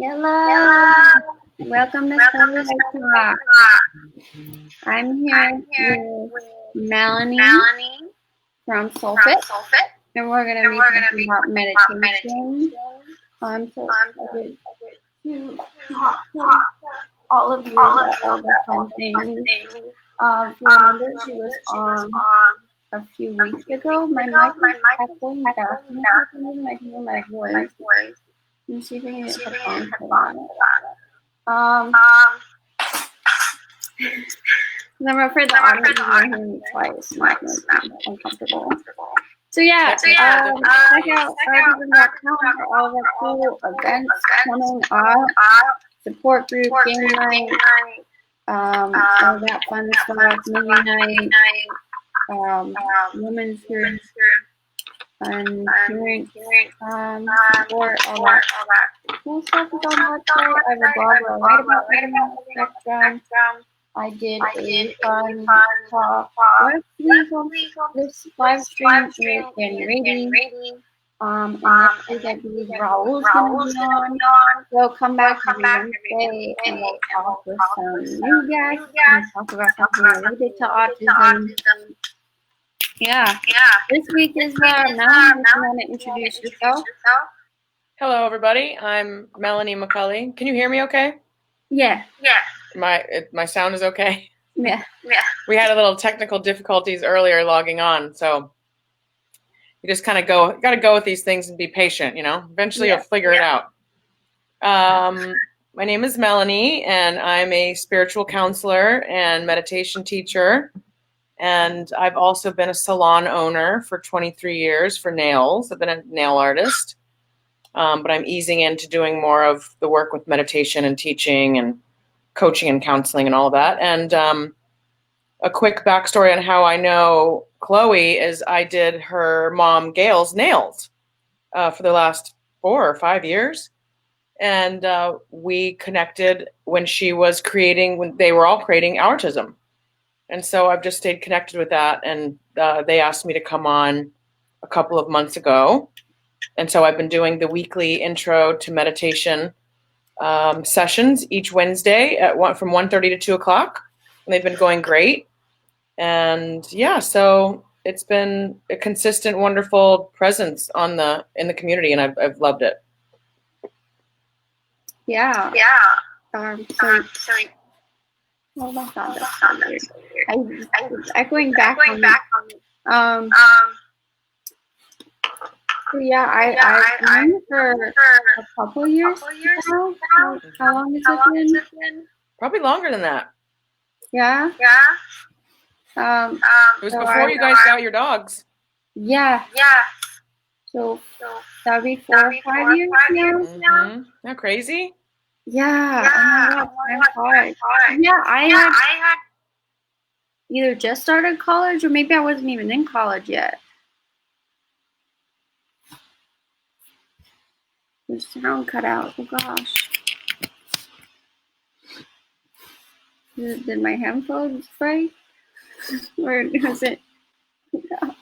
Hello. Welcome to SoulFit Talk. I'm here with Melanie from SoulFit, and we're going to be talking about meditation. I'm so excited to talk to all of you about all the fun things. Remember, she was on a few weeks ago. My mic was echoing back to me. I can hear my voice. I'm see if I can get headphones on it. I'm afraid the audio is going to hear me twice. It's uncomfortable. So check out SoulFit.com for all the cool events coming up. Support group, game night, all that fun stuff, movie night, women's group, and parent support, all that cool stuff is on my website. I have a blog where I write about the spectrum. I did a fun talk last week on this live stream with Danny Rady. And next week I believe Raul's going to be on. So come back every Wednesday and we'll talk with some new guests and talk about something related to autism. Yeah. This week is Melanie. If you want to introduce yourself. Hello, everybody. I'm Melanie McCulley. Can you hear me okay? Yeah. My sound is okay? Yeah. We had a little technical difficulties earlier logging on, so you just kind of got to go with these things and be patient, Eventually you'll figure it out. My name is Melanie, and I'm a spiritual counselor and meditation teacher. And I've also been a salon owner for 23 years for nails. I've been a nail artist, but I'm easing into doing more of the work with meditation and teaching and coaching and counseling and all of that. And a quick backstory on how I know Chloe is I did her mom Gail's nails for the last 4 or 5 years. And we connected when they were all creating autism. And so I've just stayed connected with that. And they asked me to come on a couple of months ago. And so I've been doing the weekly intro to meditation sessions each Wednesday from 1:30 to 2 o'clock. And they've been going great. And so it's been a consistent, wonderful presence in the community. And I've loved it. Yeah. Well, that's weird. I was echoing back on me. I've known for a couple years now. How long has it been? Probably longer than that. Yeah? It was before you guys got your dogs. Yeah. So that would be 4 or 5 years now? Mm-hmm. Isn't that crazy? Yeah. Oh my God, yeah, I had either just started college or maybe I wasn't even in college yet. The sound cut out. Oh gosh. Did my headphones break? Or was it? No.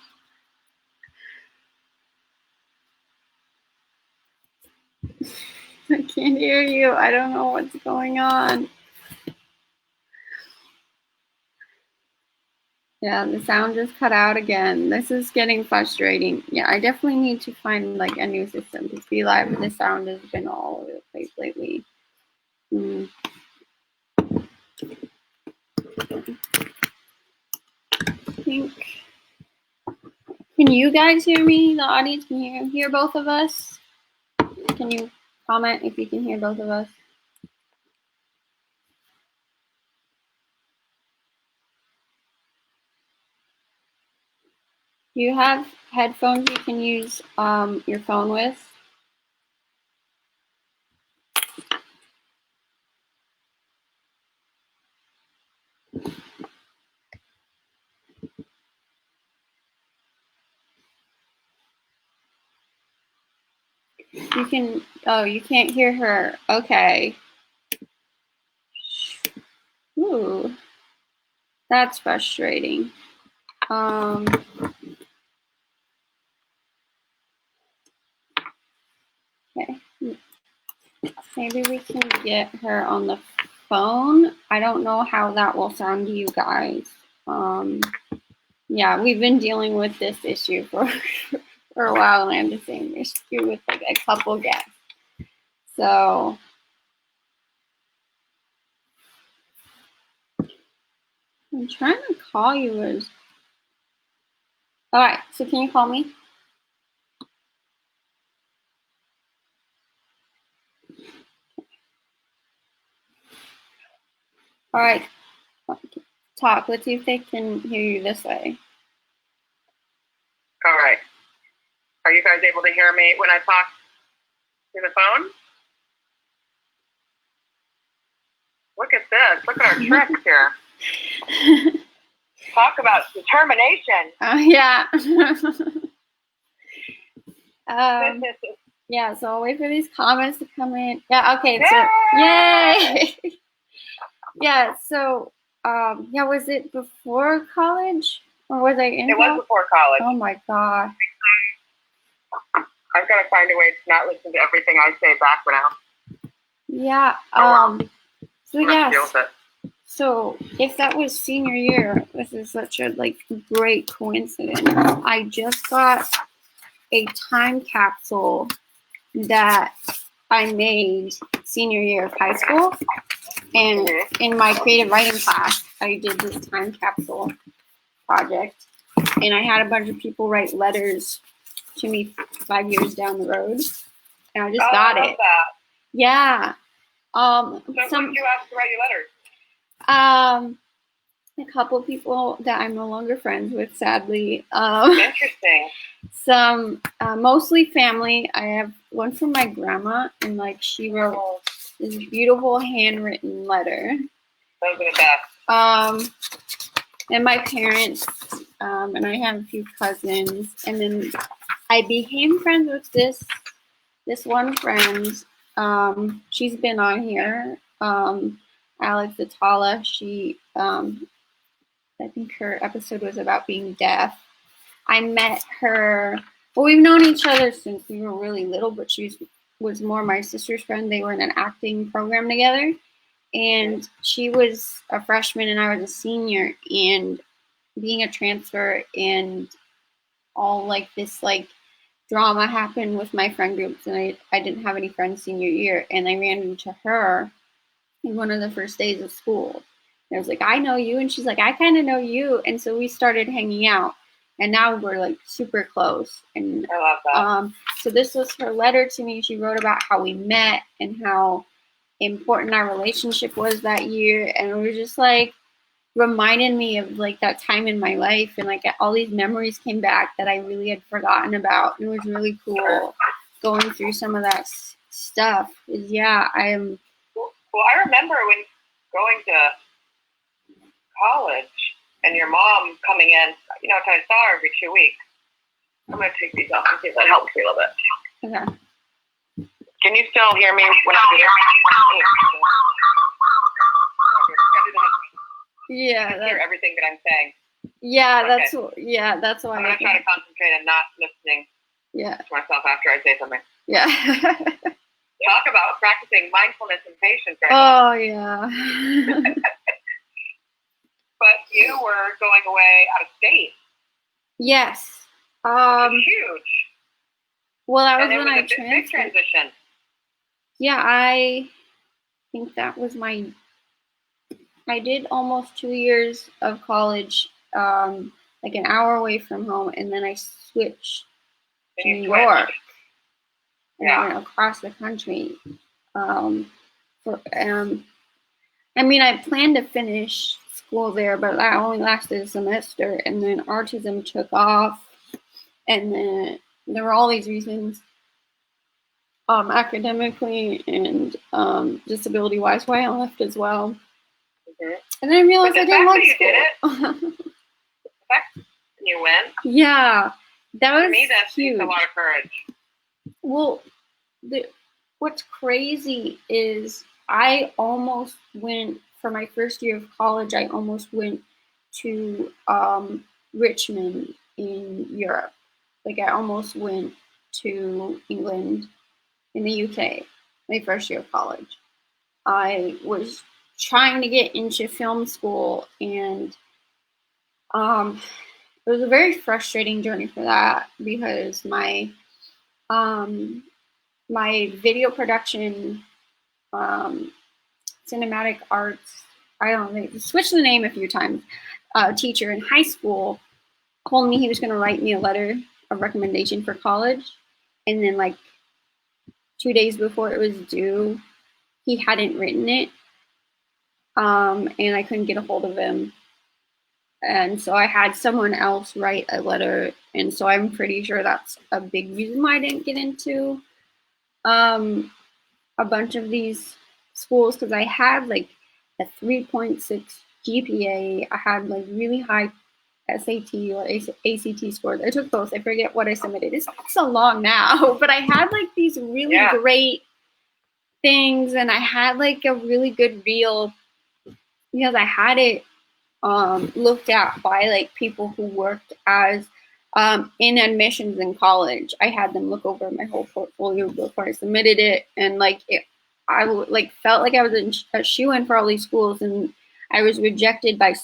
I can't hear you. I don't know what's going on. Yeah, the sound just cut out again. This is getting frustrating. Yeah, I definitely need to find a new system to be live. The sound has been all over the place lately. Can you guys hear me? The audience, can you hear both of us? Can you comment if you can hear both of us? Do you have headphones you can use your phone with? You can, you can't hear her. Okay. Ooh, that's frustrating. Okay. Maybe we can get her on the phone. I don't know how that will sound to you guys. Yeah, we've been dealing with this issue for for a while, and I have the same issue with like a couple guests. So I'm trying to call you as. All right, so can you call me? All right, talk. Let's see if they can hear you this way. All right. Are you guys able to hear me when I talk through the phone? Look at this. Look at our tricks here. Talk about determination. Yeah. Yeah, so I'll wait for these comments to come in. Yeah, okay, so yay! Yeah, so yeah, was it before college? Or was I in college? It was before college. Oh my god. I've got to find a way to not listen to everything I say back now. Yeah, so yes. So if that was senior year, this is such a like great coincidence. I just got a time capsule that I made senior year of high school, and in my creative writing class, I did this time capsule project, and I had a bunch of people write letters to me 5 years down the road, and I just got it. That. Yeah. So who did you ask to write your letters? A couple people that I'm no longer friends with, sadly. Interesting. Some mostly family. I have one from my grandma, and like she wrote this beautiful handwritten letter. Those are the best. And my parents, and I have a few cousins, and then I became friends with this one friend. She's been on here. Alex Atala. She I think her episode was about being deaf. I met her. Well, we've known each other since we were really little, but she was more my sister's friend. They were in an acting program together, and she was a freshman and I was a senior. And being a transfer and all like this like drama happened with my friend groups, and I didn't have any friends senior year, and I ran into her in one of the first days of school. And I was like, I know you. And she's like, I kind of know you. And so we started hanging out. And now we're like super close. And I love that. So this was her letter to me. She wrote about how we met and how important our relationship was that year. And it was just like reminded me of like that time in my life. And like all these memories came back that I really had forgotten about. And it was really cool going through some of that stuff. Well, I remember when going to college and your mom coming in, you know, I saw her every 2 weeks. I'm going to take these off and see if that helps me a little bit. Okay. Can you still hear me when I'm here? Yeah. Hear everything that I'm saying. Yeah, okay. That's why I'm going to try to concentrate and not listening to myself after I say something. Yeah. Talk about practicing mindfulness and patience. Right now. Yeah. But you were going away out of state. Yes. Which is huge. Well, that was when I transferred. Big transition. Yeah, I think that was I did almost 2 years of college, like an hour away from home, and then I switched to New York. And I went across the country. I planned to finish school there, but that only lasted a semester, and then autism took off, and then there were all these reasons, academically and disability-wise, why I left as well. Mm-hmm. And then I realized I didn't like school. The fact you went. Yeah, that was for me. That takes a lot of courage. Well, what's crazy is I almost went for my first year of college. I almost went to Richmond in Europe. Like I almost went to England in the UK. my first year of college. I was trying to get into film school, and it was a very frustrating journey for that because my video production, cinematic arts, I don't know, they switched the name a few times, teacher in high school told me he was going to write me a letter of recommendation for college. And then like 2 days before it was due, he hadn't written it. And I couldn't get a hold of him. And so I had someone else write a letter. And so I'm pretty sure that's a big reason why I didn't get into a bunch of these schools, because I had like a 3.6 GPA. I had like really high SAT or ACT scores. I took both. I forget what I submitted. It's so long now, but I had like these really great things, and I had like a really good reel because I had it looked at by like people who worked as in admissions in college. I had them look over my whole portfolio before I submitted it, and like I like felt like I was a shoo-in for all these schools, and I was rejected by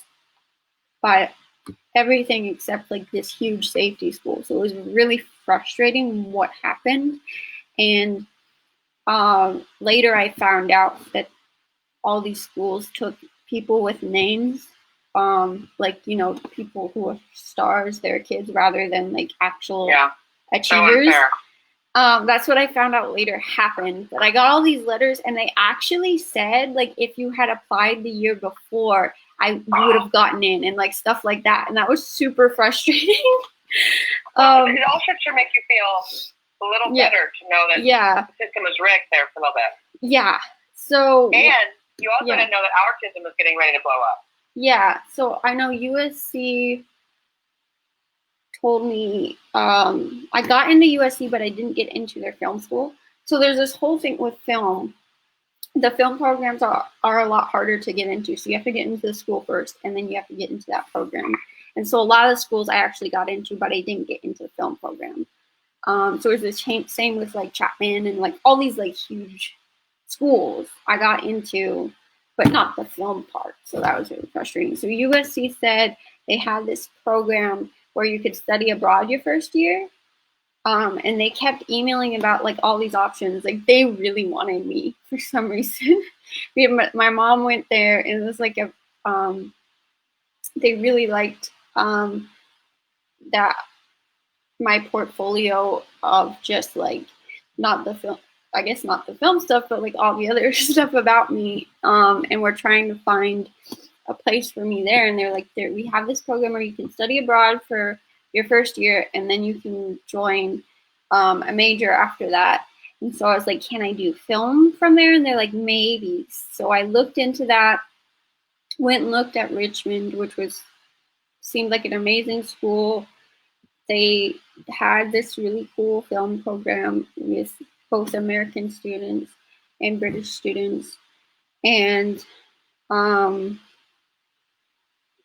everything except like this huge safety school. So it was really frustrating what happened. And later I found out that all these schools took people with names, like, you know, people who are stars, their kids, rather than like actual achievers. That's what I found out later happened. But I got all these letters, and they actually said, like, if you had applied the year before, I would have gotten in, and like stuff like that. And that was super frustrating. It also should make you feel a little better to know that the system was rigged there for a little bit. Yeah. So. And you also didn't know that our system was getting ready to blow up. Yeah. So I know USC told me I got into USC, but I didn't get into their film school. So there's this whole thing with film. The film programs are a lot harder to get into. So you have to get into the school first, and then you have to get into that program. And so a lot of the schools I actually got into, but I didn't get into the film program. So it was the same with like Chapman and like all these like huge schools I got into, but not the film part. So that was really frustrating. So USC said they had this program where you could study abroad your first year. And they kept emailing about like all these options. Like they really wanted me for some reason. My mom went there, and it was like they really liked that my portfolio of just like not the film stuff, but like all the other stuff about me. And we're trying to find a place for me there. And they're like, we have this program where you can study abroad for your first year, and then you can join a major after that. And so I was like, can I do film from there? And they're like, maybe. So I looked into that, went and looked at Richmond, which seemed like an amazing school. They had this really cool film program with both American students and British students. And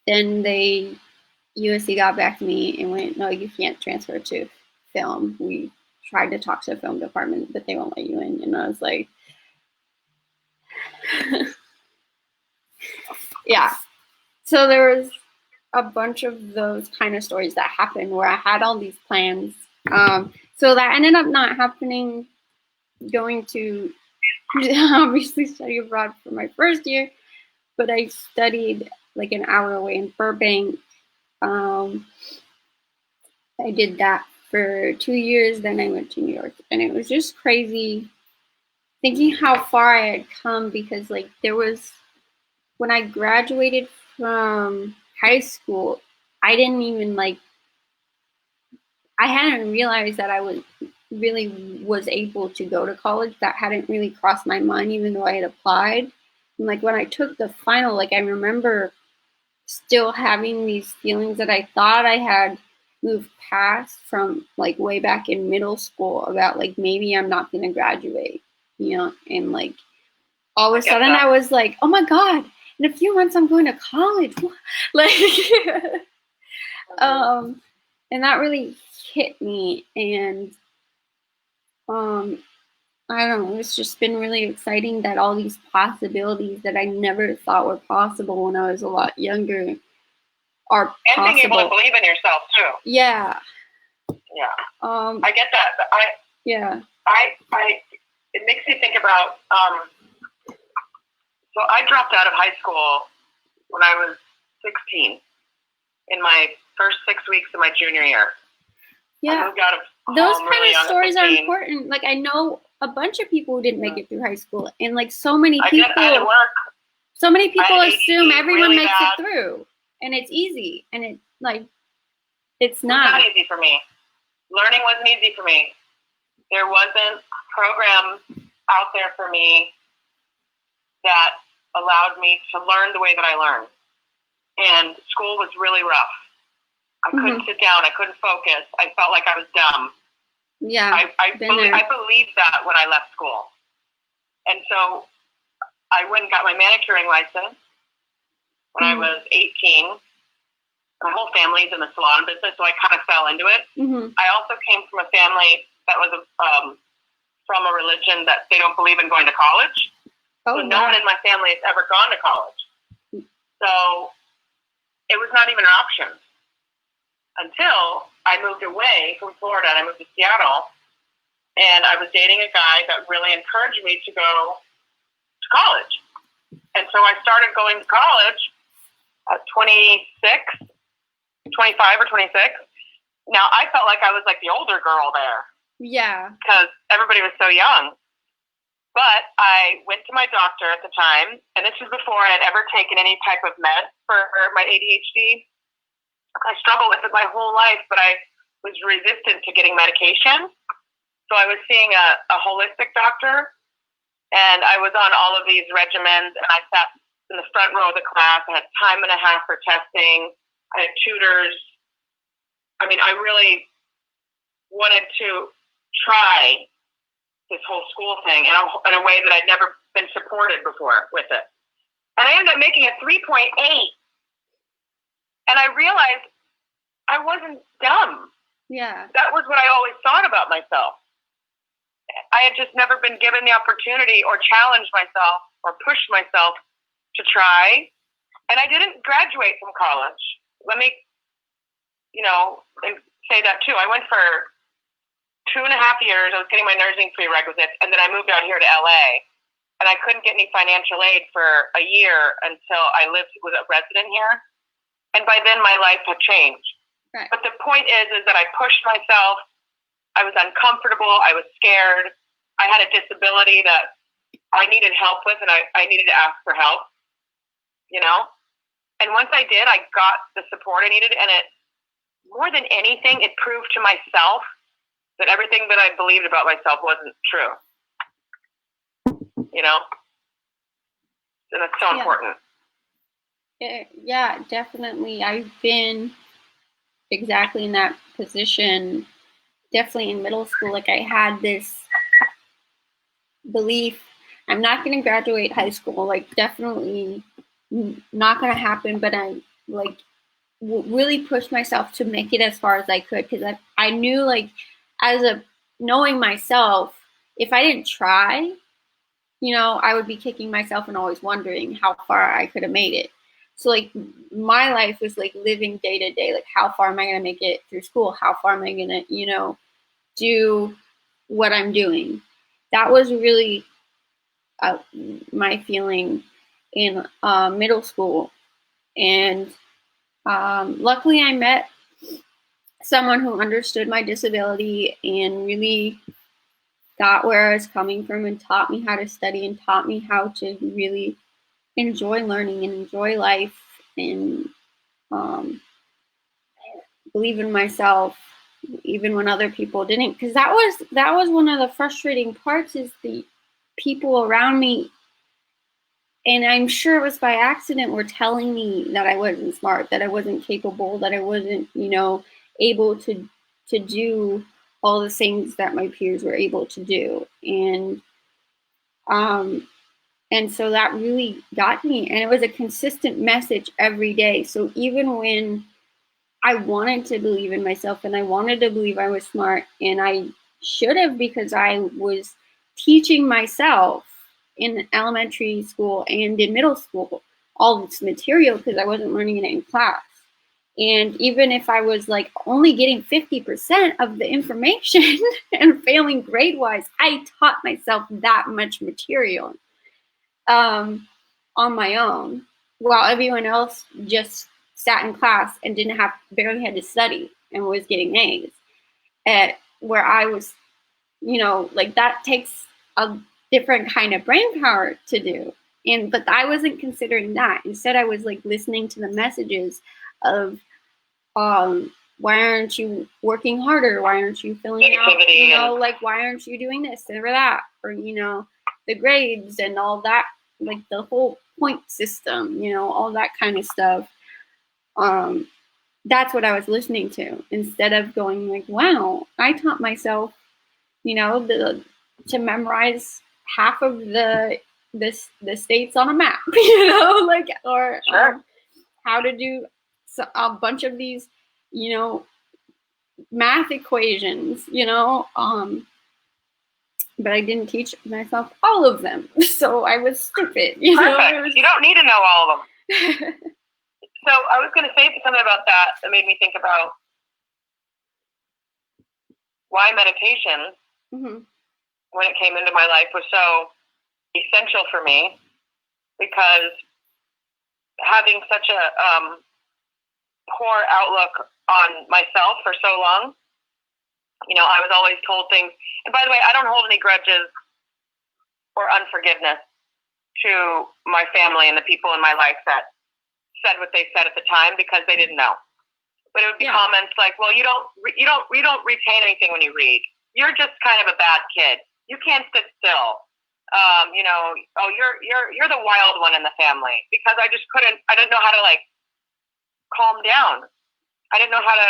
then USC got back to me and went, no, you can't transfer to film. We tried to talk to the film department, but they won't let you in. And I was like, yeah. So there was a bunch of those kind of stories that happened where I had all these plans. So that ended up not happening, going to obviously study abroad for my first year, but I studied like an hour away in Burbank. I did that for 2 years, then I went to New York, and it was just crazy thinking how far I had come, because like when I graduated from high school, I didn't even I hadn't realized that I was able to go to college. That hadn't really crossed my mind, even though I had applied. And like when I took the final, like I remember still having these feelings that I thought I had moved past from like way back in middle school about like maybe I'm not going to graduate, you know, and like all of a sudden I was like, oh my God, in a few months I'm going to college. Like, and that really hit me. And I don't know, it's just been really exciting that all these possibilities that I never thought were possible when I was a lot younger are possible. And being able to believe in yourself too. Yeah. Yeah. I get that. But it makes me think about, so I dropped out of high school when I was 16 in my first 6 weeks of my junior year. Yeah. I moved out of those home kind really of stories are 15. important. Like, I know a bunch of people who didn't make it through high school, and like so many people, I had to work. So many people assume everyone really makes bad. it through, and it's easy, and it's like, it's It was not. not easy for me. Learning wasn't easy for me. There wasn't programs out there for me that allowed me to learn the way that I learned. And school was really rough. I couldn't sit down. I couldn't focus. I felt like I was dumb. Yeah. I believed that when I left school. And so I went and got my manicuring license when I was 18. My whole family's in the salon business, so I kind of fell into it. I also came from a family that was from a religion that they don't believe in going to college. So no one in my family has ever gone to college. So it was not even an option until I moved away from Florida and I moved to Seattle. And I was dating a guy that really encouraged me to go to college. And so I started going to college at 25 or 26. Now, I felt like I was like the older girl there. Yeah. Because everybody was so young. But I went to my doctor at the time, and this was before I had ever taken any type of med for my ADHD. I struggled with it my whole life, but I was resistant to getting medication. So I was seeing a holistic doctor, and I was on all of these regimens, and I sat in the front row of the class. I had time and a half for testing. I had tutors. I mean, I really wanted to try this whole school thing in a way that I'd never been supported before with it. And I ended up making a 3.8. And I realized I wasn't dumb. Yeah. That was what I always thought about myself. I had just never been given the opportunity or challenged myself or pushed myself to try. And I didn't graduate from college. Let me, say that too. I went for 2.5 years. I was getting my nursing prerequisites, and then I moved out here to LA. And I couldn't get any financial aid for a year until I lived with a resident here. And by then, my life had changed. Right. But the point is that I pushed myself. I was uncomfortable. I was scared. I had a disability that I needed help with, and I needed to ask for help, And once I did, I got the support I needed, and it, more than anything, it proved to myself that everything that I believed about myself wasn't true, And that's so important. Yeah, definitely. I've been exactly in that position. Definitely in middle school, like I had this belief, I'm not going to graduate high school, like definitely not going to happen, but I like really pushed myself to make it as far as I could, because I knew, like, knowing myself, if I didn't try, I would be kicking myself and always wondering how far I could have made it. So like my life was like living day to day, like how far am I going to make it through school? How far am I going to, do what I'm doing? That was really my feeling in middle school. And luckily I met someone who understood my disability and really got where I was coming from and taught me how to study and taught me how to really enjoy learning and enjoy life and believe in myself even when other people didn't, because that was one of the frustrating parts, is the people around me, and I'm sure it was by accident, were telling me that I wasn't smart, that I wasn't capable, that I wasn't able to do all the things that my peers were able to do. And so that really got me, and it was a consistent message every day. So even when I wanted to believe in myself and I wanted to believe I was smart, and I should have, because I was teaching myself in elementary school and in middle school all this material because I wasn't learning it in class. And even if I was like only getting 50% of the information and failing grade wise, I taught myself that much material on my own, while everyone else just sat in class and barely had to study and was getting A's. At where I was, like that takes a different kind of brain power to do. But I wasn't considering that. Instead, I was like listening to the messages of, why aren't you working harder? Why aren't you filling out, like, why aren't you doing this or that? Or, the grades and all that, like the whole point system, all that kind of stuff. That's what I was listening to instead of going like, wow, I taught myself, to memorize half of the states on a map, or Sure. how to do a bunch of these, math equations, but I didn't teach myself all of them, so I was stupid. Perfect. You don't need to know all of them. So I was going to say something about that made me think about why meditation, when it came into my life, was so essential for me, because having such a poor outlook on myself for so long, I was always told things. And by the way, I don't hold any grudges or unforgiveness to my family and the people in my life that said what they said at the time, because they didn't know. But it would be comments like, well, you don't retain anything when you read. You're just kind of a bad kid. You can't sit still. You're the wild one in the family, because I didn't know how to like calm down. I didn't know how to,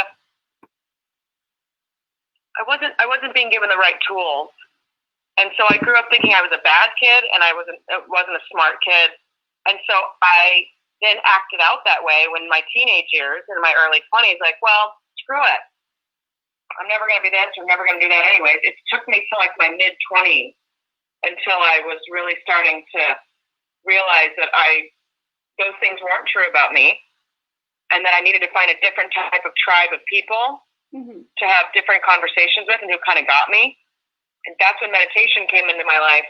I wasn't being given the right tools. And so I grew up thinking I was a bad kid and I wasn't a smart kid. And so I then acted out that way when my teenage years, in my early 20s, like, well, screw it. I'm never going to be this. I'm never going to do that anyways. It took me to like my mid-20s until I was really starting to realize that those things weren't true about me, and that I needed to find a different type of tribe of people to have different conversations with, and who kind of got me. And that's when meditation came into my life,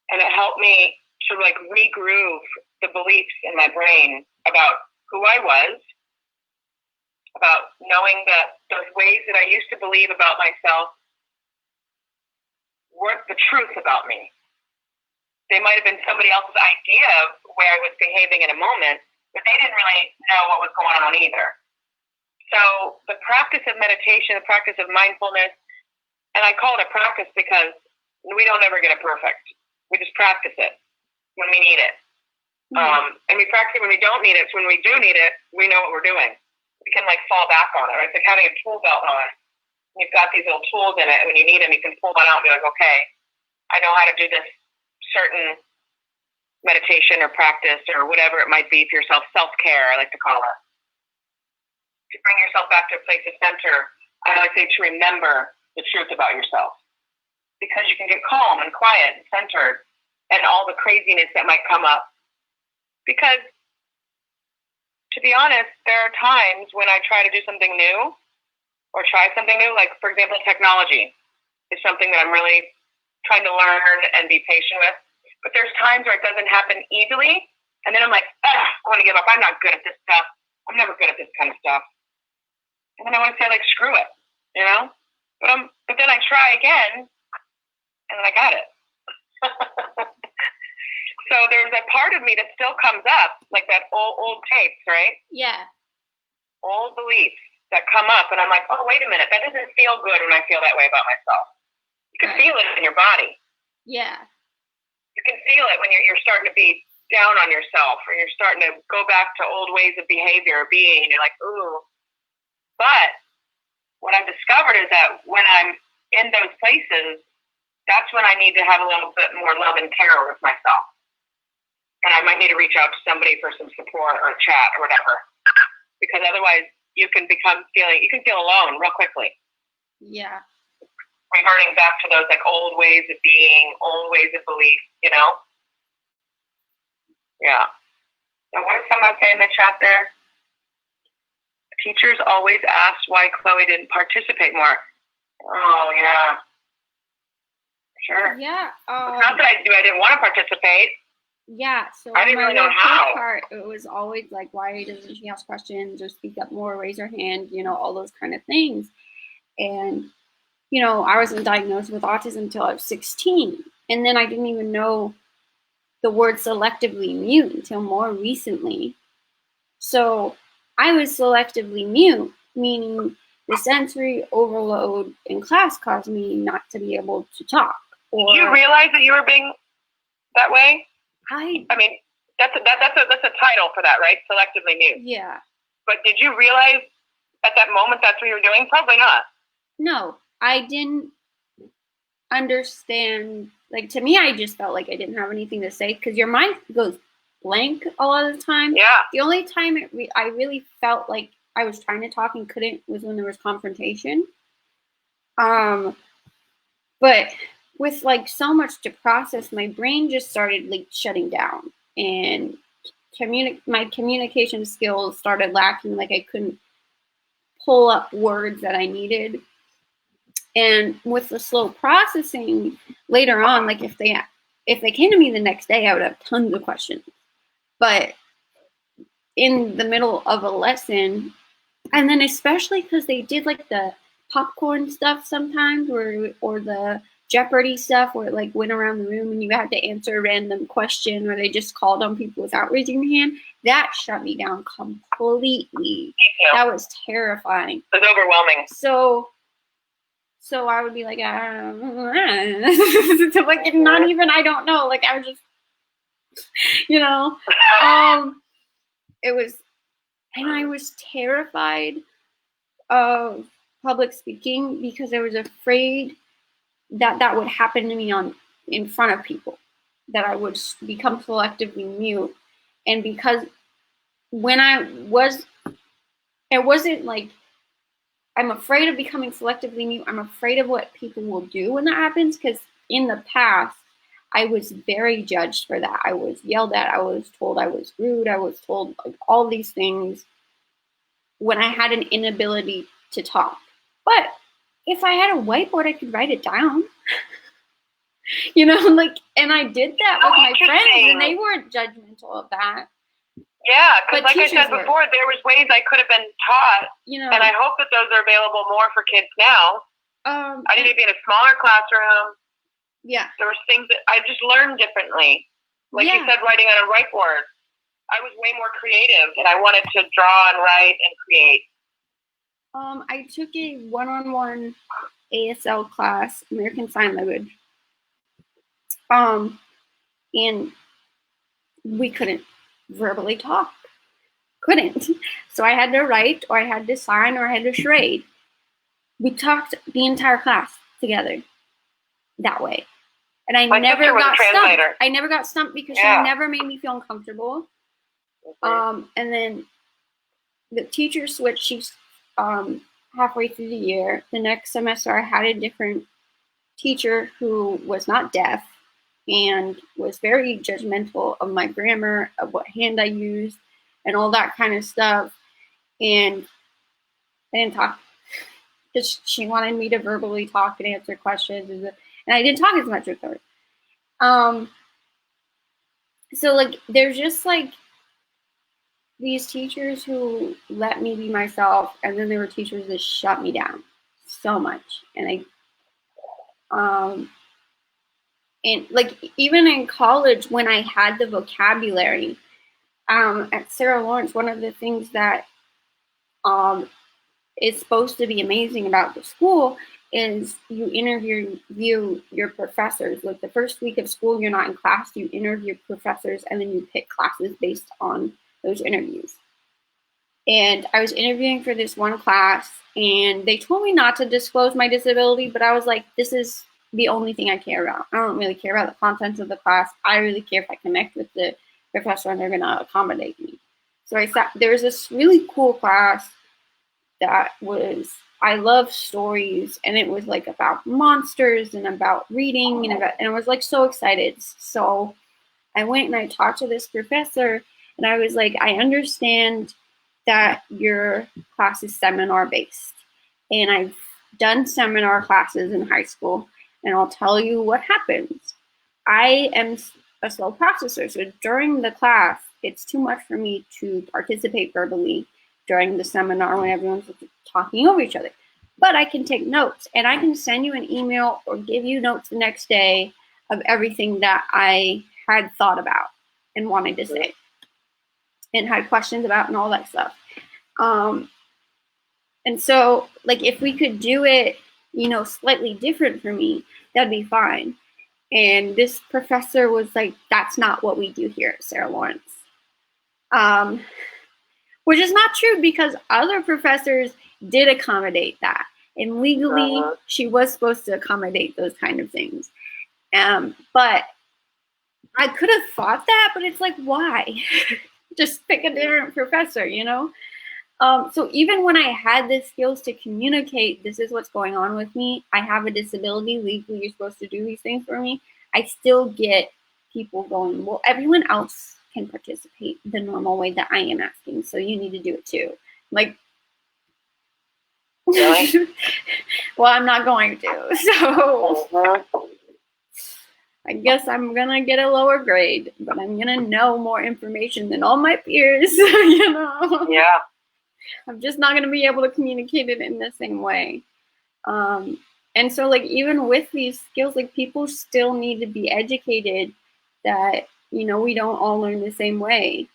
and it helped me to like regroove the beliefs in my brain about who I was, about knowing that those ways that I used to believe about myself weren't the truth about me. They might have been somebody else's idea of where I was behaving in a moment, but they didn't really know what was going on either. So the practice of meditation, the practice of mindfulness, and I call it a practice because we don't ever get it perfect. We just practice it when we need it. And we practice it when we don't need it. So when we do need it, we know what we're doing. We can like fall back on it, right? It's like having a tool belt on. You've got these little tools in it, and when you need them, you can pull one out and be like, okay, I know how to do this certain meditation or practice or whatever it might be for yourself, self-care, I like to call it. To bring yourself back to a place of center, I like to say to remember the truth about yourself. Because you can get calm and quiet and centered, and all the craziness that might come up. Because, to be honest, there are times when I try to do something new, or try something new, like, for example, technology is something that I'm really trying to learn and be patient with. But there's times where it doesn't happen easily, and then I'm like, I want to give up. I'm not good at this stuff. I'm never good at this kind of stuff. And then I want to say, like, screw it, But then I try again, and then I got it. So there's a part of me that still comes up, like that old tapes, right? Yeah. Old beliefs that come up, and I'm like, oh, wait a minute, that doesn't feel good when I feel that way about myself. You can feel it in your body. Yeah. You can feel it when you're starting to be down on yourself, or you're starting to go back to old ways of behavior or being, and you're like, ooh. But what I've discovered is that when I'm in those places, that's when I need to have a little bit more love and care with myself. And I might need to reach out to somebody for some support or a chat or whatever. Because otherwise you can feel alone real quickly. Yeah. reverting back to those like old ways of being, old ways of belief, you know? Yeah. And what did someone say in the chat there? Teachers always asked why Chloe didn't participate more. Oh, yeah. Sure. Yeah. It's not that I didn't want to participate. Yeah, so I didn't really know how. Part, it was always like, why doesn't she ask questions or speak up more, raise her hand, you know, all those kind of things. And, you know, I wasn't diagnosed with autism until I was 16. And then I didn't even know the word selectively mute until more recently. So I was selectively mute, meaning the sensory overload in class caused me not to be able to talk. Or, did you realize that you were being that way? I mean, that's a title for that, right? Selectively mute. Yeah. But did you realize at that moment that's what you were doing? Probably not. No, I didn't understand. Like, to me, I just felt like I didn't have anything to say because your mind goes blank a lot of the time. Yeah. The only time I really felt like I was trying to talk and couldn't was when there was confrontation. But with like so much to process, my brain just started like shutting down, and my communication skills started lacking. Like I couldn't pull up words that I needed. And with the slow processing later on, like if they came to me the next day, I would have tons of questions. But in the middle of a lesson, and then especially because they did like the popcorn stuff sometimes, or the Jeopardy stuff where it like went around the room and you had to answer a random question, or they just called on people without raising your hand. That shut me down completely. Yeah. That was terrifying. It was overwhelming. So I would be like, so like not even, I don't know. Like I was just, you know, it was, and I was terrified of public speaking because I was afraid that would happen to me in front of people, that I would become selectively mute. And because when it wasn't like, I'm afraid of becoming selectively mute. I'm afraid of what people will do when that happens, because in the past, I was very judged for that. I was yelled at. I was told I was rude. I was told like all these things when I had an inability to talk. But if I had a whiteboard, I could write it down. You know, like, and I did that with my friends, and they weren't judgmental of that. Yeah, because like I said before, there was ways I could have been taught, you know, and I hope that those are available more for kids now. I need to be in a smaller classroom. Yeah. There was things that I just learned differently. Like you said, writing on a whiteboard. I was way more creative, and I wanted to draw and write and create. I took a one-on-one ASL class, American Sign Language. And we couldn't verbally talk. Couldn't. So I had to write, or I had to sign, or I had to charade. We talked the entire class together that way. And I never got stumped. I never got stumped because she never made me feel uncomfortable. And then the teacher switched. She's halfway through the year. The next semester, I had a different teacher who was not deaf and was very judgmental of my grammar, of what hand I used, and all that kind of stuff. And I didn't talk because she wanted me to verbally talk and answer questions, and I didn't talk as much with her. So like, there's just like these teachers who let me be myself, and then there were teachers that shut me down so much. And and like even in college, when I had the vocabulary, at Sarah Lawrence, one of the things that is supposed to be amazing about the school is you interview your professors. Like the first week of school, you're not in class, you interview professors, and then you pick classes based on those interviews. And I was interviewing for this one class, and they told me not to disclose my disability, but I was like, this is the only thing I care about. I don't really care about the contents of the class. I really care if I connect with the professor and they're going to accommodate me. So I sat, there was this really cool class, that was, I love stories, and it was like about monsters and about reading and I was like so excited. So I went and I talked to this professor, and I was like, I understand that your class is seminar based, and I've done seminar classes in high school, and I'll tell you what happens. I am a slow processor, so during the class, it's too much for me to participate verbally during the seminar when everyone's talking over each other. But I can take notes, and I can send you an email or give you notes the next day of everything that I had thought about and wanted to say and had questions about and all that stuff. And so, like, if we could do it, slightly different for me, that'd be fine. And this professor was like, that's not what we do here at Sarah Lawrence. Which is not true, because other professors did accommodate that. And legally, she was supposed to accommodate those kind of things. But I could have thought that, but it's like, why? Just pick a different professor, So even when I had the skills to communicate, this is what's going on with me, I have a disability, legally you're supposed to do these things for me, I still get people going, well, everyone else can participate the normal way that I am asking, so you need to do it too. Like, really? Well, I'm not going to, so I guess I'm gonna get a lower grade, but I'm gonna know more information than all my peers, Yeah. I'm just not gonna be able to communicate it in the same way. And so, like, even with these skills, like, people still need to be educated that, we don't all learn the same way.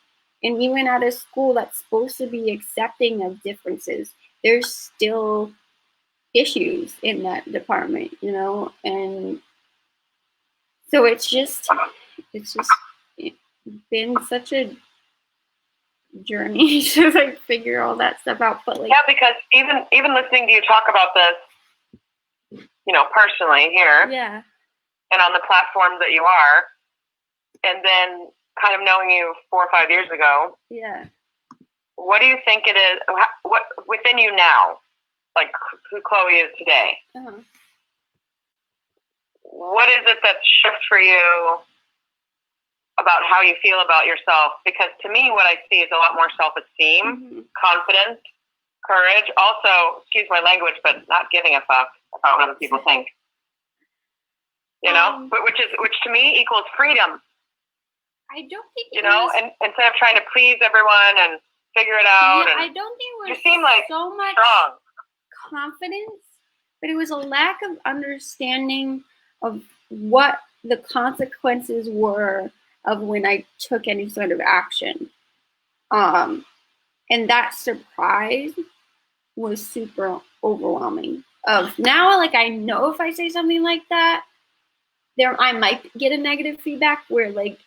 And even at a school that's supposed to be accepting of differences, there's still issues in that department, and so it's just been such a journey to like figure all that stuff out. But like, yeah, because even listening to you talk about this, personally here, yeah, and on the platforms that you are, and then kind of knowing you 4 or 5 years ago, yeah, what do you think it is? What within you now, like who Chloe is today? What is it that shifts for you about how you feel about yourself? Because to me, what I see is a lot more self-esteem, confidence, courage. Also, excuse my language, but not giving a fuck about what other people think. But which to me equals freedom. I don't think and instead of trying to please everyone and figure it out. Yeah, and I don't think it was you seem like so much strong confidence, but it was a lack of understanding of what the consequences were of when I took any sort of action. And that surprise was super overwhelming. Of now, like, I know if I say something like that, I might get a negative feedback, where like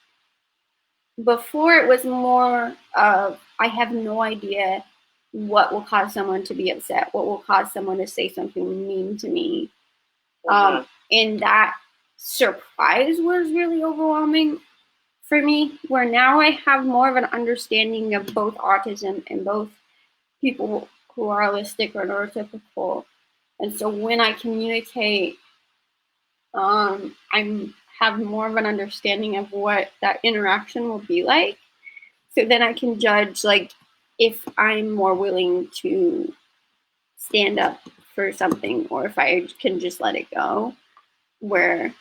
before it was more of, I have no idea what will cause someone to be upset, what will cause someone to say something mean to me. And that surprise was really overwhelming for me, where now I have more of an understanding of both autism and both people who are autistic or neurotypical. And so when I communicate, I have more of an understanding of what that interaction will be like. So then I can judge, like, if I'm more willing to stand up for something, or if I can just let it go. Where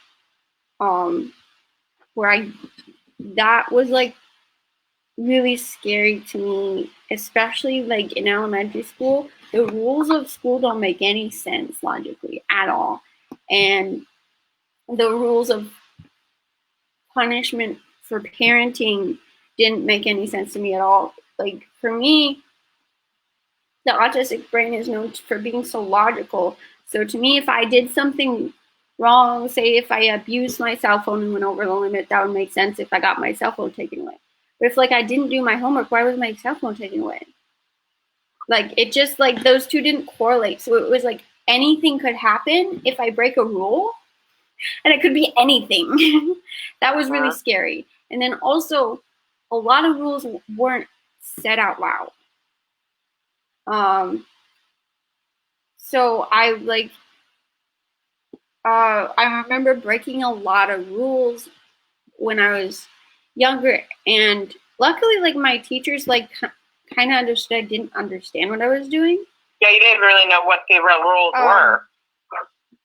that was like really scary to me, especially like in elementary school. The rules of school don't make any sense logically at all. And the rules of punishment for parenting didn't make any sense to me at all. Like, for me, the autistic brain is known for being so logical. So to me, if I did something wrong, say if I abused my cell phone and went over the limit, that would make sense if I got my cell phone taken away. But if, like, I didn't do my homework, why was my cell phone taken away? Like, it just, like, those two didn't correlate. So it was like anything could happen if I break a rule, and it could be anything. That was really scary. And then also, a lot of rules weren't said out loud. so I remember breaking a lot of rules when I was younger, and luckily, like, my teachers, like, kind of understood, didn't understand what I was doing. Yeah, you didn't really know what the real rules were.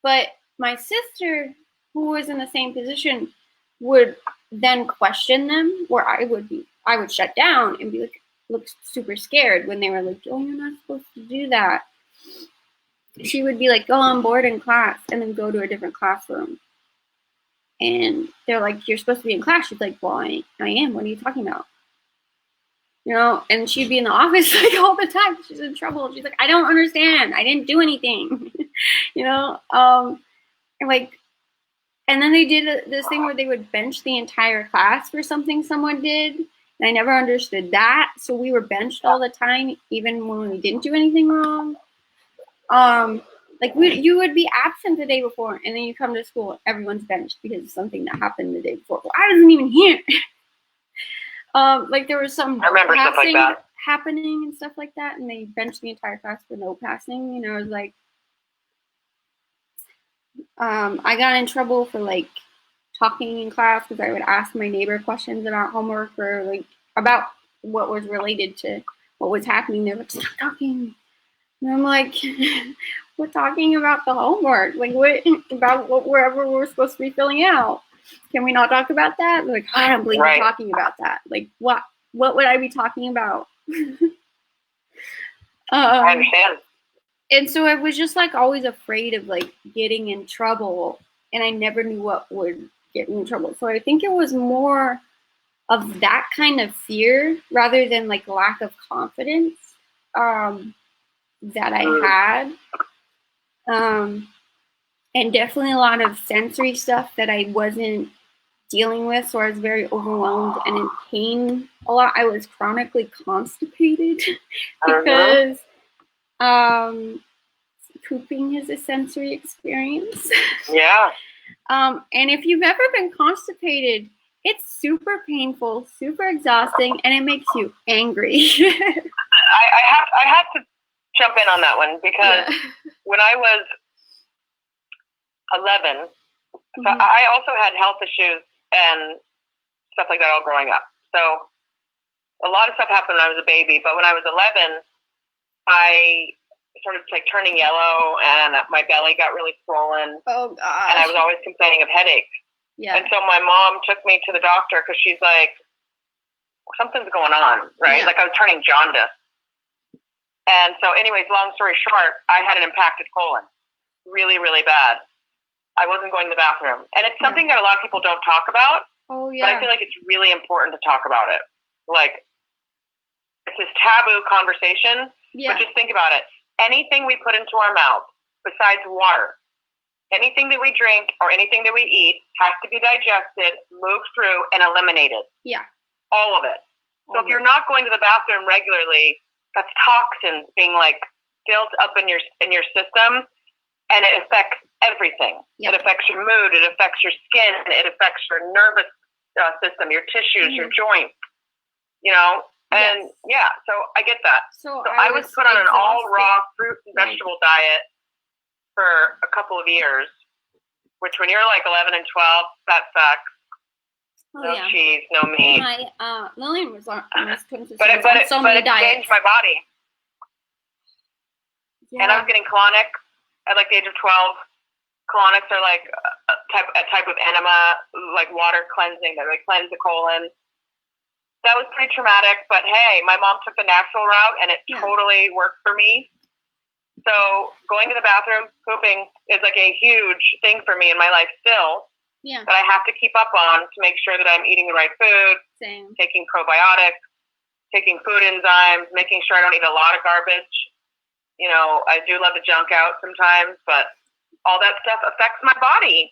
But my sister, who was in the same position, would then question them, where I would shut down and be like, look super scared when they were like, oh, you're not supposed to do that. She would be like, go on board in class, and then go to a different classroom. And they're like, you're supposed to be in class. She's like, well, I am. What are you talking about? You know, and she'd be in the office like all the time. She's in trouble. She's like, I don't understand. I didn't do anything. You know, and then they did this thing where they would bench the entire class for something someone did. And I never understood that. So we were benched all the time, even when we didn't do anything wrong. Like, you would be absent the day before, and then you come to school, everyone's benched because of something that happened the day before. Well, I wasn't even here. Like, there was some passing happening and stuff like that, and they benched the entire class for no passing. You know, it was like, I got in trouble for, like, talking in class because I would ask my neighbor questions about homework, or, like, about what was related to what was happening. They're like, stop talking. And I'm like, we're talking about the homework. Like, what about wherever we're supposed to be filling out? Can we not talk about that? They're like, I don't believe you're talking about that. Like, what would I be talking about? I understand. And so I was just, like, always afraid of, like, getting in trouble, and I never knew what would get me in trouble. So I think it was more of that kind of fear rather than, like, lack of confidence that I had. And definitely a lot of sensory stuff that I wasn't dealing with, so I was very overwhelmed and in pain a lot. I was chronically constipated because pooping is a sensory experience. Yeah. And if you've ever been constipated, it's super painful, super exhausting, and it makes you angry. I have to jump in on that one because when I was 11, so I also had health issues and stuff like that all growing up. So a lot of stuff happened when I was a baby, but when I was 11, I started, like, turning yellow, and my belly got really swollen. Oh, gosh. And I was always complaining of headaches. Yeah. And so my mom took me to the doctor because she's like, something's going on, right? Yeah. Like, I was turning jaundice. And so anyways, long story short, I had an impacted colon. Really, really bad. I wasn't going to the bathroom. And it's something that a lot of people don't talk about. Oh, yeah. But I feel like it's really important to talk about it. Like, it's this taboo conversation. Yeah. But just think about it. Anything we put into our mouth, besides water, anything that we drink or anything that we eat has to be digested, moved through, and eliminated. Yeah. All of it. So if you're not going to the bathroom regularly, that's toxins being, like, built up in your system, and it affects everything. Yep. It affects your mood. It affects your skin. It affects your nervous system, your tissues, your joints. You know, and so I get that. So I was put on an all raw fruit and vegetable diet for a couple of years, which when you're like 11 and 12, that sucks. No cheese, no meat. Lillian was on this consistent. But it changed my body. Yeah. And I was getting colonics at, like, the age of 12. Colonics are like a type of enema, like water cleansing, that like cleanse the colon. That was pretty traumatic, but hey, my mom took the natural route and it totally worked for me. So going to the bathroom, pooping is like a huge thing for me in my life still. Yeah. That I have to keep up on to make sure that I'm eating the right food, taking probiotics, taking food enzymes, making sure I don't eat a lot of garbage. You know, I do love to junk out sometimes, but all that stuff affects my body.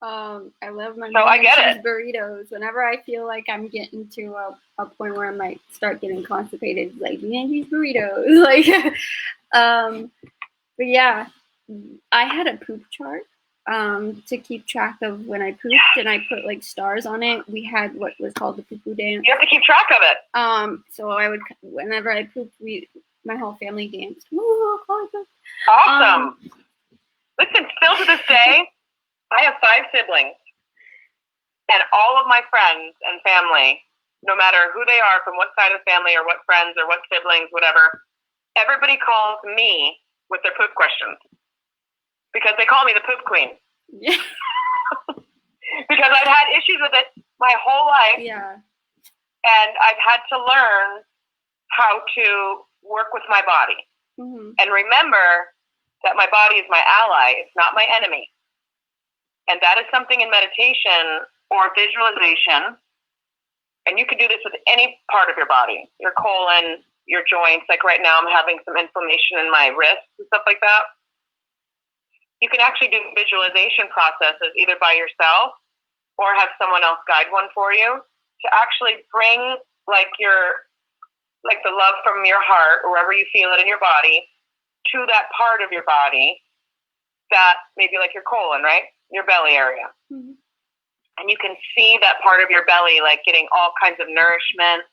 I love my cheese burritos. Whenever I feel like I'm getting to a point where I might start getting constipated, like, these burritos. Like, but yeah, I had a poop chart to keep track of when I pooped, and I put, like, stars on it. We had what was called the poo-poo dance. You have to keep track of it. So I would, whenever I pooped, my whole family danced. Ooh, Awesome. Listen, still to this day, I have 5 siblings. And all of my friends and family, no matter who they are, from what side of the family or what friends or what siblings, whatever, everybody calls me with their poop questions. Because they call me the poop queen. Yeah. Because I've had issues with it my whole life. Yeah. And I've had to learn how to work with my body. Mm-hmm. And remember that my body is my ally. It's not my enemy. And that is something in meditation or visualization. And you can do this with any part of your body, your colon, your joints. Like right now, I'm having some inflammation in my wrists and stuff like that. You can actually do visualization processes either by yourself or have someone else guide one for you to actually bring like the love from your heart, or wherever you feel it in your body, to that part of your body that maybe like your colon, right? Your belly area. Mm-hmm. And you can see that part of your belly like getting all kinds of nourishment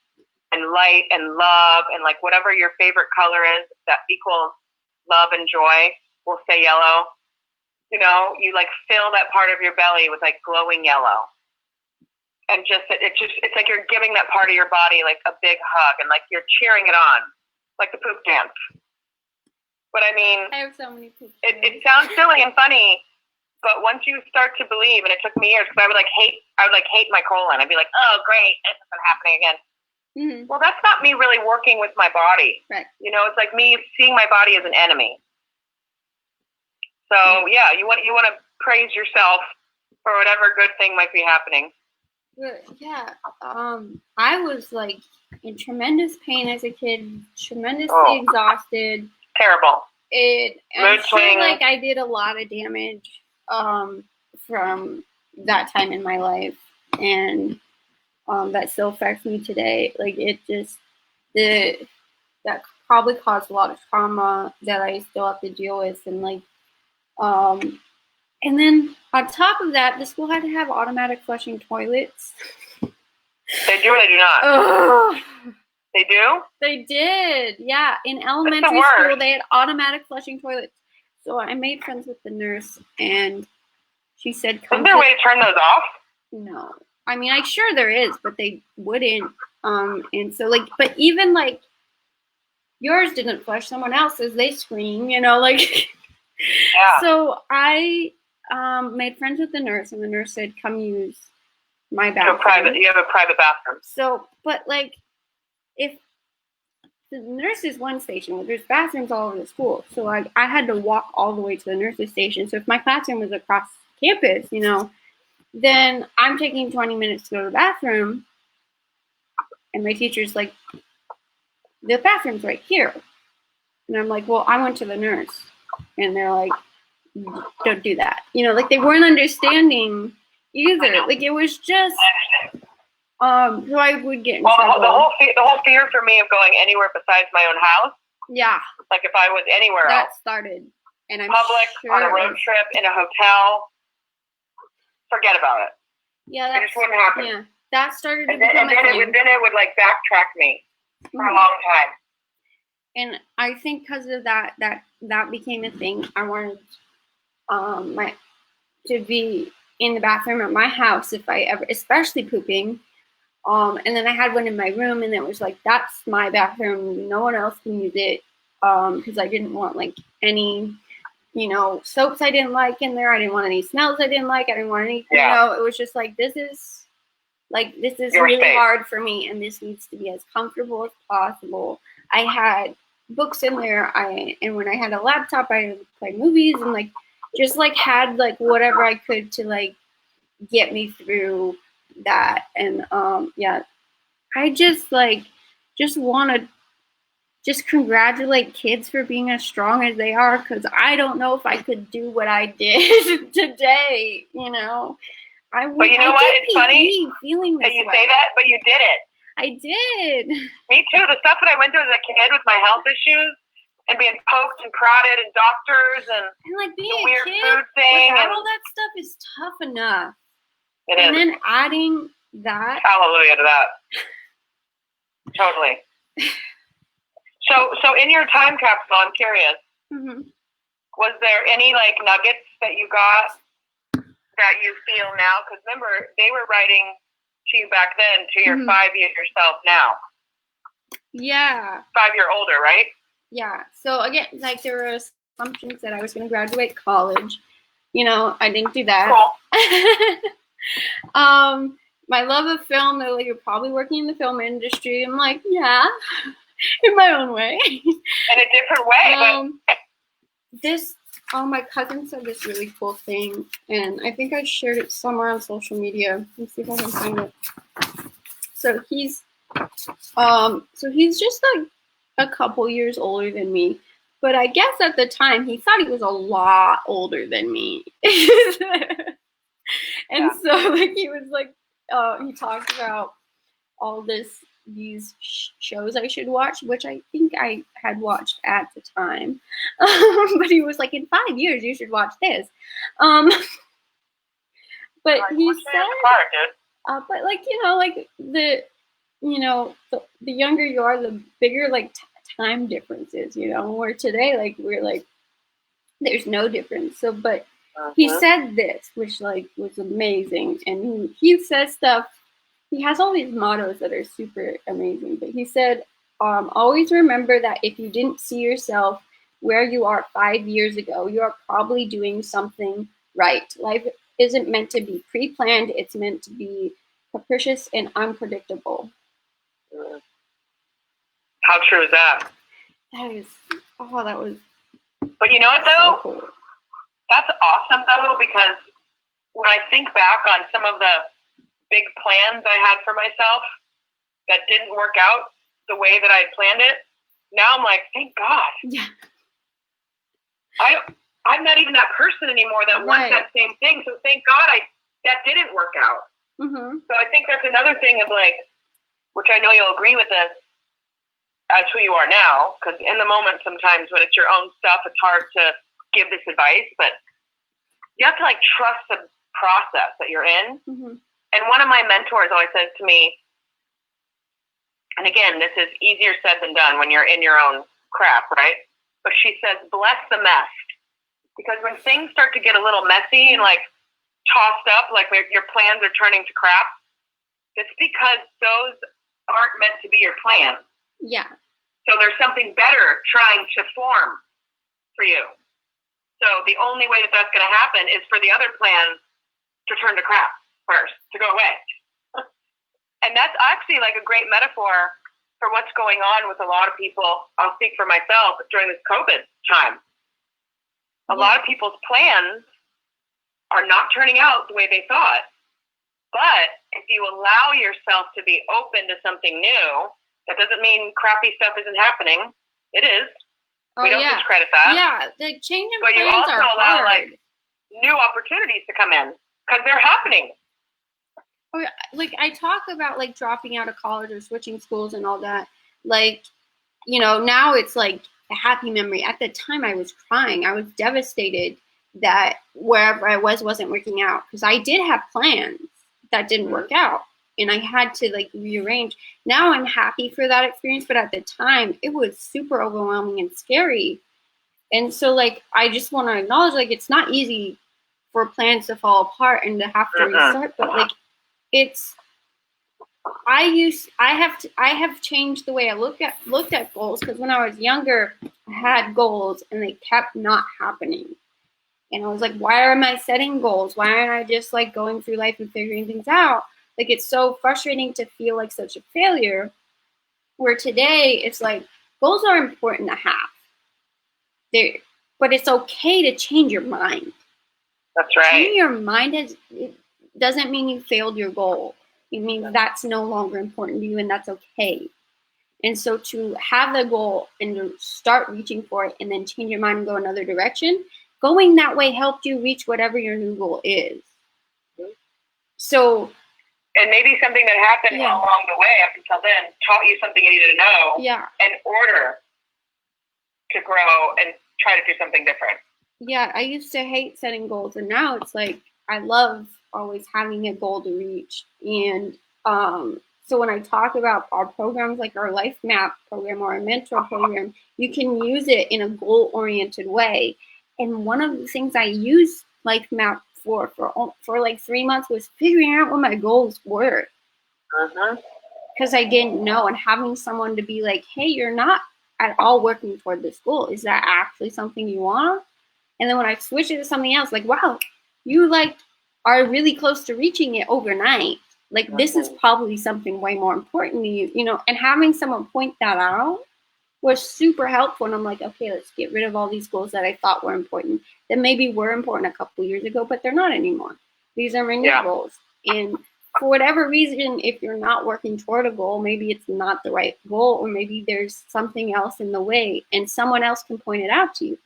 and light and love, and like whatever your favorite color is that equals love and joy, we'll say yellow. You know, you like fill that part of your belly with like glowing yellow. And it's like you're giving that part of your body like a big hug, and like you're cheering it on, like the poop dance. But I mean, I have so many poop. It sounds silly and funny, but once you start to believe, and it took me years, because I would hate my colon. I'd be like, oh great, this isn't happening again. Mm-hmm. Well, that's not me really working with my body. Right. You know, it's like me seeing my body as an enemy. So yeah, you want to praise yourself for whatever good thing might be happening. Yeah, I was like in tremendous pain as a kid, tremendously exhausted. Terrible. I'm sure like I did a lot of damage from that time in my life, and that still affects me today. Like that probably caused a lot of trauma that I still have to deal with, and like and then on top of that, the school had to have automatic flushing toilets. They do or they do not? Ugh. They do? They did, yeah. In elementary school, they had automatic flushing toilets. So I made friends with the nurse, and she said, "Isn't there a way to turn those off?" No. I mean, I'm sure there is, but they wouldn't. And so, like, but even, like, yours didn't flush, someone else's, they scream, you know, like. Yeah. So I made friends with the nurse, and the nurse said, come use my bathroom. You have a private bathroom. So, but like, if the nurse's one station, there's bathrooms all over the school. So like, I had to walk all the way to the nurse's station. So if my classroom was across campus, you know, then I'm taking 20 minutes to go to the bathroom, and my teacher's like, the bathroom's right here. And I'm like, well, I went to the nurse. And they're like, don't do that. You know, like they weren't understanding either. Like it was just, so I would get in trouble. The whole fear for me of going anywhere besides my own house. Yeah. Like if I was anywhere else. That started. And I'm public, sure on a road trip, in a hotel. Forget about it. Yeah. It just wouldn't happen. Yeah. That started and then it would like backtrack me for a long time. And I think because of that became a thing. I wanted to be in the bathroom at my house if I ever, especially pooping. And then I had one in my room, and it was like, that's my bathroom. No one else can use it. Because I didn't want like any, you know, soaps I didn't like in there. I didn't want any smells I didn't like. I didn't want any, you know, it was just like, this is your really space. Hard for me, and this needs to be as comfortable as possible. I had books in there. And when I had a laptop, I would play movies and like just like had like whatever I could to like get me through that. And yeah, I just want to just congratulate kids for being as strong as they are, because I don't know if I could do what I did today. You know, but you know what? It's funny feeling this that you way. say that, but you did it. I did. Me too. The stuff that I went through as a kid with my health issues and being poked and prodded and doctors and like being the a weird kid, food thing and all that stuff is tough enough. It and is. Then adding that. Hallelujah to that. Totally. So in your time capsule, I'm curious. Mm-hmm. Was there any like nuggets that you got that you feel now? Because remember, they were writing to you back then to your 5-year self now. Yeah. 5 year older, right? Yeah. So again, like there were assumptions that I was going to graduate college. You know, I didn't do that. Cool. My love of film, they're like, you're probably working in the film industry. I'm like, yeah, in my own way. In a different way. My cousin said this really cool thing, and I think I shared it somewhere on social media. Let's see if I can find it. So he's just like a couple years older than me, but I guess at the time he thought he was a lot older than me. And so like he was like, he talked about all these shows I should watch, which I think I had watched at the time. But he was like, in 5 years you should watch this. But he said, but like, you know, like the younger you are, the bigger like time differences, you know, where today, like we're like, there's no difference. So, but he said this, which like was amazing. And he says stuff, he has all these mottos that are super amazing, but he said, always remember that if you didn't see yourself where you are 5 years ago, you are probably doing something right. Life isn't meant to be pre-planned. It's meant to be capricious and unpredictable. How true is that? That was. But you know what though? So cool. That's awesome though, because when I think back on some of the big plans I had for myself that didn't work out the way that I had planned it, now I'm like, thank God. Yeah. I'm not even that person anymore that wants that same thing. So thank God that didn't work out. So I think that's another thing of like, which I know you'll agree with this, as who you are now, because in the moment sometimes when it's your own stuff, it's hard to give this advice, but you have to like trust the process that you're in. And one of my mentors always says to me, and again, this is easier said than done when you're in your own crap, right? But she says, bless the mess. Because when things start to get a little messy and like tossed up, like your plans are turning to crap, it's because those aren't meant to be your plans. Yeah. So there's something better trying to form for you. So the only way that that's going to happen is for the other plans to turn to crap first, to go away. And that's actually like a great metaphor for what's going on with a lot of people. I'll speak for myself during this COVID time. A lot of people's plans are not turning out the way they thought. But if you allow yourself to be open to something new, that doesn't mean crappy stuff isn't happening. It is. We don't discredit that. Yeah, the change in plans are hard. But you also allow like new opportunities to come in because they're happening. Like I talk about like dropping out of college or switching schools and all that. Like, you know, now it's like a happy memory. At the time I was crying. I was devastated that wherever I wasn't working out because I did have plans that didn't work out and I had to like rearrange. Now I'm happy for that experience, but at the time it was super overwhelming and scary. And so like I just want to acknowledge like it's not easy for plans to fall apart and to have to restart, but like I have changed the way I looked at goals because when I was younger, I had goals and they kept not happening. And I was like, why am I setting goals? Why aren't I just like going through life and figuring things out? Like it's so frustrating to feel like such a failure. Where today it's like goals are important to have. But it's okay to change your mind. That's right. Changing your mind it doesn't mean you failed your goal. It means that's no longer important to you and that's okay. And so to have the goal and to start reaching for it and then change your mind and go another direction, going that way helped you reach whatever your new goal is. So, and maybe something that happened along the way up until then taught you something you needed to know in order to grow and try to do something different. Yeah, I used to hate setting goals, and now it's like I love always having a goal to reach. And so when I talk about our programs like our Life Map program or our mentor program, you can use it in a goal-oriented way. And one of the things I used Life Map for like 3 months was figuring out what my goals were. Because I didn't know, and having someone to be like, hey, you're not at all working toward this goal. Is that actually something you want? And then when I switched it to something else, like, wow, you like are really close to reaching it overnight. Like, this is probably something way more important to you, you know, and having someone point that out was super helpful. And I'm like, okay, let's get rid of all these goals that I thought were important, that maybe were important a couple years ago, but they're not anymore. These are my new goals. And for whatever reason, if you're not working toward a goal, maybe it's not the right goal, or maybe there's something else in the way, and someone else can point it out to you.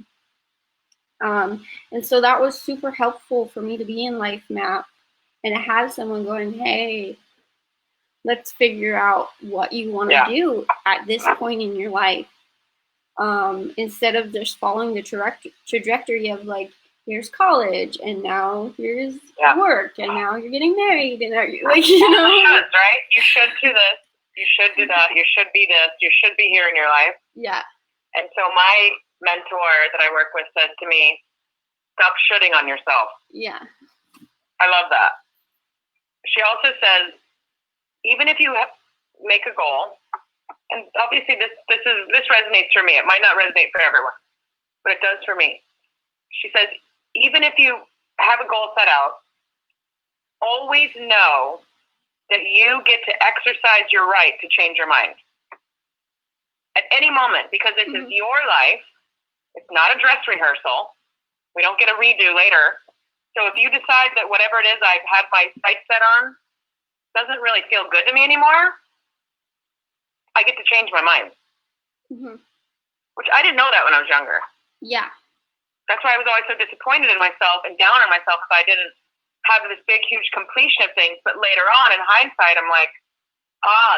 And so that was super helpful for me to be in Life Map and to have someone going, hey, let's figure out what you want to do at this point in your life. Instead of just following the trajectory of like, here's college, and now here's work, and now you're getting married, and like, you know. Right? You should do this. You should do that. You should be this. You should be here in your life. Yeah. And so my mentor that I work with says to me, stop shooting on yourself. Yeah. I love that. She also says, even if you make a goal, and obviously this resonates for me. It might not resonate for everyone, but it does for me. She says, even if you have a goal set out, always know that you get to exercise your right to change your mind at any moment, because this is your life. It's not a dress rehearsal. We don't get a redo later. So if you decide that whatever it is I've had my sights set on doesn't really feel good to me anymore, I get to change my mind. Which I didn't know that when I was younger. Yeah. That's why I was always so disappointed in myself and down on myself because I didn't have this big, huge completion of things. But later on, in hindsight, I'm like,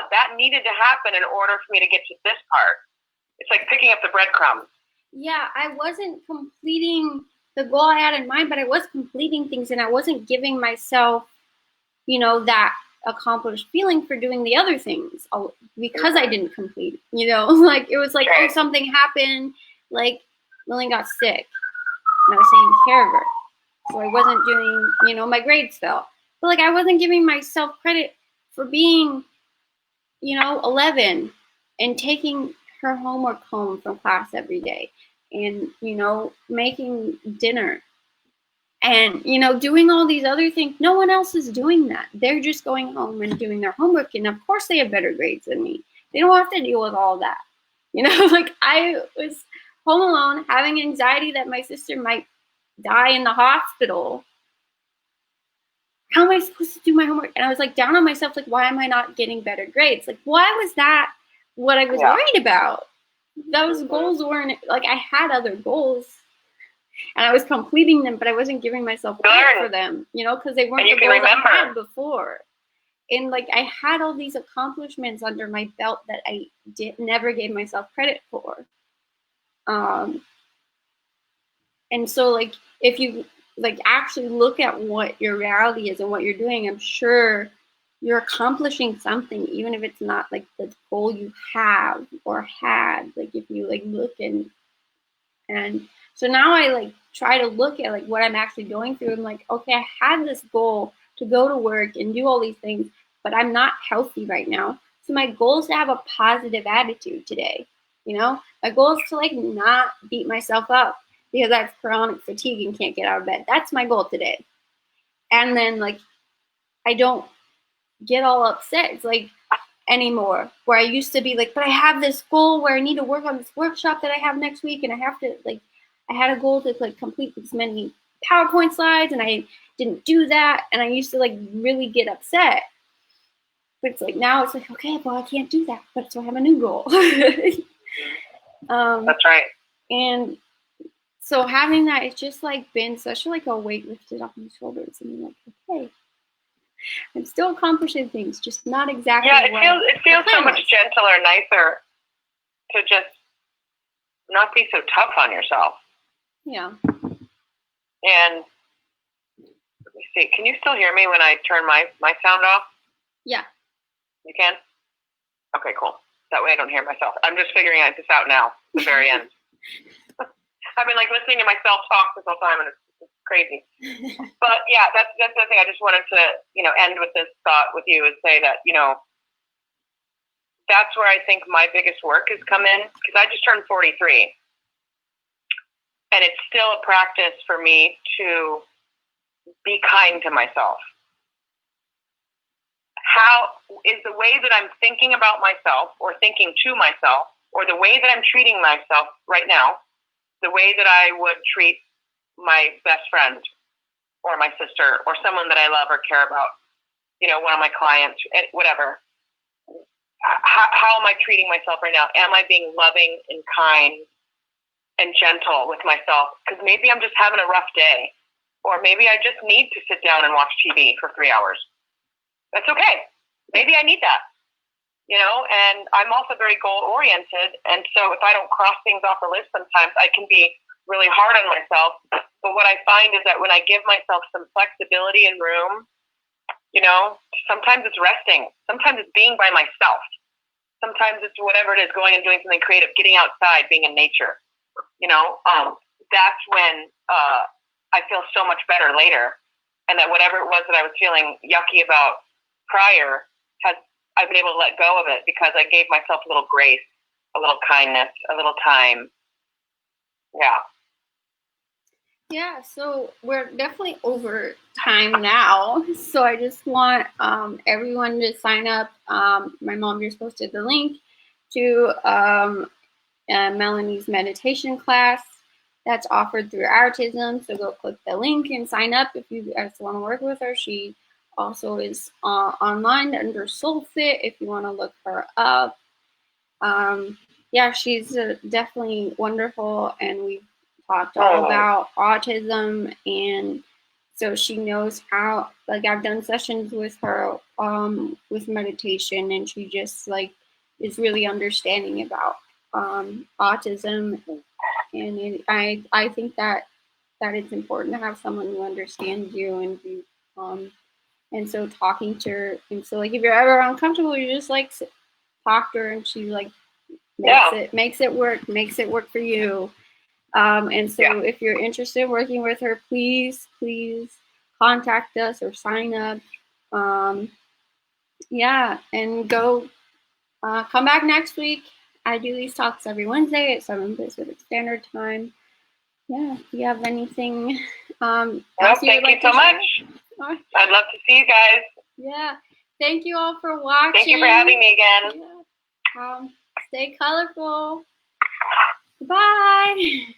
that needed to happen in order for me to get to this part. It's like picking up the breadcrumbs. Yeah, I wasn't completing the goal I had in mind, but I was completing things, and I wasn't giving myself, you know, that accomplished feeling for doing the other things because I didn't complete, you know. Like, it was like, oh, something happened, like Lily got sick, and I was taking care of her, so I wasn't doing, you know, my grades fell, but like I wasn't giving myself credit for being, you know, 11 and taking her homework home from class every day, and, you know, making dinner, and, you know, doing all these other things. No one else is doing that. They're just going home and doing their homework, and of course they have better grades than me. They don't have to deal with all that, you know. Like, I was home alone having anxiety that my sister might die in the hospital. How am I supposed to do my homework? And I was like down on myself, like, why am I not getting better grades? Like, why was that what I was worried about? Those goals weren't, like, I had other goals and I was completing them, but I wasn't giving myself credit for them, you know, because they weren't the goals I had before. And like, I had all these accomplishments under my belt that I never gave myself credit for. And so, like, if you like actually look at what your reality is and what you're doing, I'm sure you're accomplishing something, even if it's not like the goal you have or had. Like, if you like look and so now I like try to look at like what I'm actually going through. I'm like, okay, I had this goal to go to work and do all these things, but I'm not healthy right now. So my goal is to have a positive attitude today. You know, my goal is to like not beat myself up because I have chronic fatigue and can't get out of bed. That's my goal today. And then like, I don't get all upset. It's like anymore, where I used to be like, but I have this goal where I need to work on this workshop that I have next week, and I have to like, I had a goal to like complete this many PowerPoint slides, and I didn't do that, and I used to like really get upset. But it's like now it's like, okay, well, I can't do that, but so I have a new goal. That's right. And so having that, it's just like been such like a weight lifted off my shoulders, and I'm like, okay, I'm still accomplishing things, just not exactly. Yeah, it feels so much gentler, nicer to just not be so tough on yourself. Yeah. And let me see. Can you still hear me when I turn my sound off? Yeah. You can? Okay, cool. That way I don't hear myself. I'm just figuring this out now, at the very end. I've been like listening to myself talk this whole time, and it's crazy. But yeah, that's the thing. I just wanted to, end with this thought with you and say that, that's where I think my biggest work has come in, because I just turned 43. And it's still a practice for me to be kind to myself. How is the way that I'm thinking about myself or thinking to myself, or the way that I'm treating myself right now, the way that I would treat my best friend or my sister or someone that I love or care about, one of my clients, whatever. How am I treating myself right now? Am I being loving and kind and gentle with myself? Because maybe I'm just having a rough day, or maybe I just need to sit down and watch TV for 3 hours. That's okay. Maybe I need that, and I'm also very goal-oriented. And so if I don't cross things off the list, sometimes I can be really hard on myself. But what I find is that when I give myself some flexibility and room, sometimes it's resting. Sometimes it's being by myself. Sometimes it's whatever it is, going and doing something creative, getting outside, being in nature. That's when I feel so much better later. And that whatever it was that I was feeling yucky about prior, I've been able to let go of it because I gave myself a little grace, a little kindness, a little time. Yeah. Yeah, so we're definitely over time now. So I just want everyone to sign up. My mom just posted the link to Melanie's meditation class that's offered through Autism. So go click the link and sign up if you guys want to work with her. She also is online under SoulFit if you want to look her up. She's definitely wonderful, and we've talked all about autism, and so she knows how, I've done sessions with her with meditation, and she just is really understanding about autism, and I think that it's important to have someone who understands you and so talking to her, and so if you're ever uncomfortable, you just talk to her, and she makes it work for you. And so if you're interested in working with her, please contact us or sign up. And go come back next week. I do these talks every Wednesday at 7 Pacific Standard Time. Yeah, if you have anything thank you so much. I'd love to see you guys. Yeah. Thank you all for watching. Thank you for having me again. Yeah. Stay colorful. Bye.